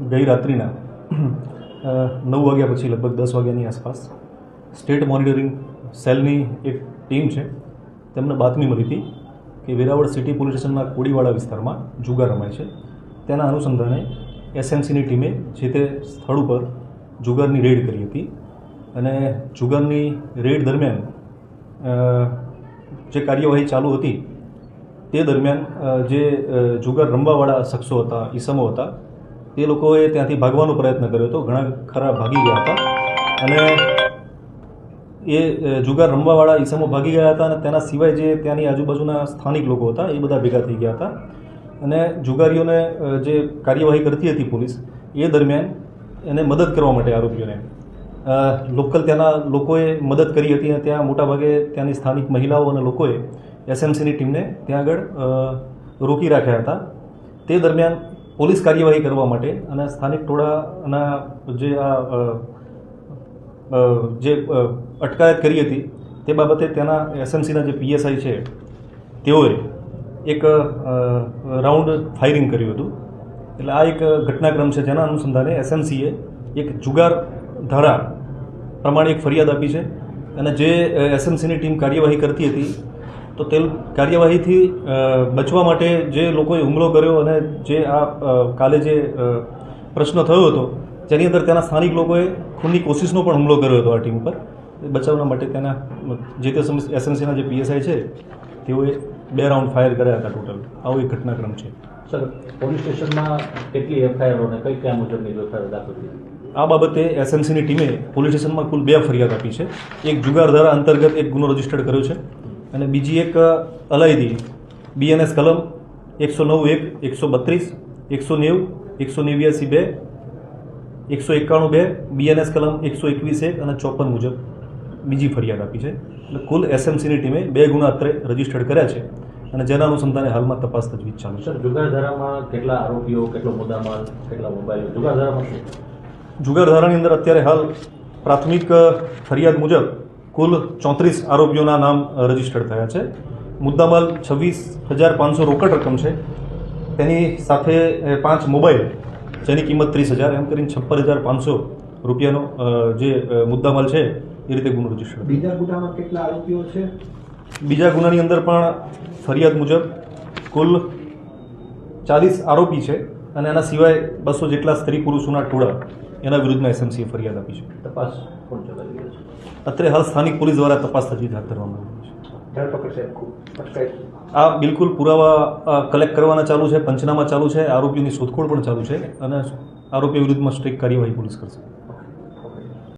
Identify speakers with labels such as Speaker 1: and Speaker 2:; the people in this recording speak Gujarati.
Speaker 1: ગઈ રાત્રિના 9 વાગ્યા પછી લગભગ 10 વાગ્યાની આસપાસ સ્ટેટ મોનિટરિંગ સેલની એક ટીમ છે તેમને બાતમી મળી હતી કે વેરાવળ સિટી પોલીસ સ્ટેશનના કોડીવાડા વિસ્તારમાં જુગાર રમાય છે. તેના અનુસંધાને એસએમસીની ટીમે જે તે સ્થળ ઉપર જુગારની રેડ કરી હતી અને જુગારની રેડ દરમિયાન જે કાર્યવાહી ચાલુ હતી તે દરમિયાન જે જુગાર રમવાવાળા શખ્સો હતા, ઈસમો હતા, તે લોકોએ ત્યાંથી ભાગવાનો પ્રયત્ન કર્યો હતો. ઘણા ખરા ભાગી ગયા હતા અને એ જુગાર રમવાવાળા ઈસમો ભાગી ગયા હતા અને તેના સિવાય જે ત્યાંની આજુબાજુના સ્થાનિક લોકો હતા એ બધા ભેગા થઈ ગયા હતા અને જુગારીઓને જે કાર્યવાહી કરતી હતી પોલીસ એ દરમિયાન એને મદદ કરવા માટે આરોપીઓને લોકલ ત્યાંના લોકોએ મદદ કરી હતી અને ત્યાં મોટાભાગે ત્યાંની સ્થાનિક મહિલાઓ અને લોકોએ એસએમસીની ટીમને ત્યાં આગળ રોકી રાખ્યા હતા. તે દરમિયાન પોલીસ કાર્યવાહી કરવા માટે અને સ્થાનિક ટોળાના જે અટકાયત કરી હતી તે બાબતે ત્યાંના એસએમસીના જે પીએસઆઈ છે તેઓએ એક રાઉન્ડ ફાયરિંગ કર્યું હતું. એટલે આ એક ઘટનાક્રમ છે જેના અનુસંધાને એસએમસીએ એક જુગાર ધારા પ્રમાણે એક ફરિયાદ આપી છે અને જે એસએમસીની ટીમ કાર્યવાહી કરતી હતી તો તે કાર્યવાહીથી બચવા માટે જે લોકોએ હુમલો કર્યો અને જે આ કાલે જે પ્રશ્ન થયો હતો જેની અંદર તેના સ્થાનિક લોકોએ ખૂનની કોશિશનો પણ હુમલો કર્યો હતો આ ટીમ પર બચાવવા માટે તેના જે તે એસએમસીના જે પીએસઆઈ છે તેઓએ 2 રાઉન્ડ ફાયર કર્યા હતા. ટોટલ આવો એક ઘટનાક્રમ છે.
Speaker 2: સર, પોલીસ સ્ટેશનમાં કેટલી એફઆઈઆર અને કયા મુજબની એફઆઈઆર દાખલ થઈ?
Speaker 1: આ બાબતે એસએમસીની ટીમે પોલીસ સ્ટેશનમાં કુલ 2 ફરિયાદ આપી છે. એક જુગાર ધારા અંતર્ગત એક ગુનો રજીસ્ટર્ડ કર્યો છે અને બીજી એક અલાયદી બીએનએસ કલમ 109(1), 132, 190, 189(2), 191(2), બીએનએસ કલમ 121(1) અને 54 મુજબ બીજી ફરિયાદ આપી છે. એટલે કુલ એસએમસીની ટીમે 2 ગુના અત્રે રજીસ્ટર્ડ કર્યા છે અને જેના અનુસંધાને હાલમાં તપાસ તજવીજ ચાલુ છે.
Speaker 2: સર, જુગાર ધારામાં કેટલા આરોપીઓ, કેટલો મુદ્દામાલ, કેટલા મોબાઈલ, જુગાર ધારામાં શું?
Speaker 1: જુગાર ધારાની અંદર અત્યારે હાલ પ્રાથમિક ફરિયાદ મુજબ કુલ 34 આરોપીઓના નામ રજીસ્ટર્ડ થયા છે. મુદ્દામાલ 26,500 રોકડ રકમ છે. તેની સાથે 5 મોબાઈલ જેની કિંમત 30,000 એમ કરીને 56,500 રૂપિયાનો જે મુદ્દામાલ છે એ રીતે ગુનો રજીસ્ટર્ડ.
Speaker 3: બીજા ગુનામાં કેટલા આરોપીઓ છે?
Speaker 1: બીજા ગુનાની અંદર પણ ફરિયાદ મુજબ કુલ 40 આરોપી છે અને એના સિવાય 200 જેટલા સ્ત્રી પુરુષોના ટોળા એના વિરુદ્ધમાં એસએમસીએ ફરિયાદ આપી છે.
Speaker 2: તપાસ કોણ ચલાવી રહ્યું છે?
Speaker 1: અત્યારે હાલ સ્થાનિક પોલીસ દ્વારા તપાસ તજવીજ હાથ ધરવામાં આવી છે. આ બિલકુલ પુરાવા કલેક્ટ કરવાના ચાલુ છે, પંચનામા ચાલુ છે, આરોપીઓની શોધખોળ પણ ચાલુ છે અને આરોપીઓ વિરુદ્ધમાં સ્ટ્રિક્ટ કાર્યવાહી પોલીસ કરશે.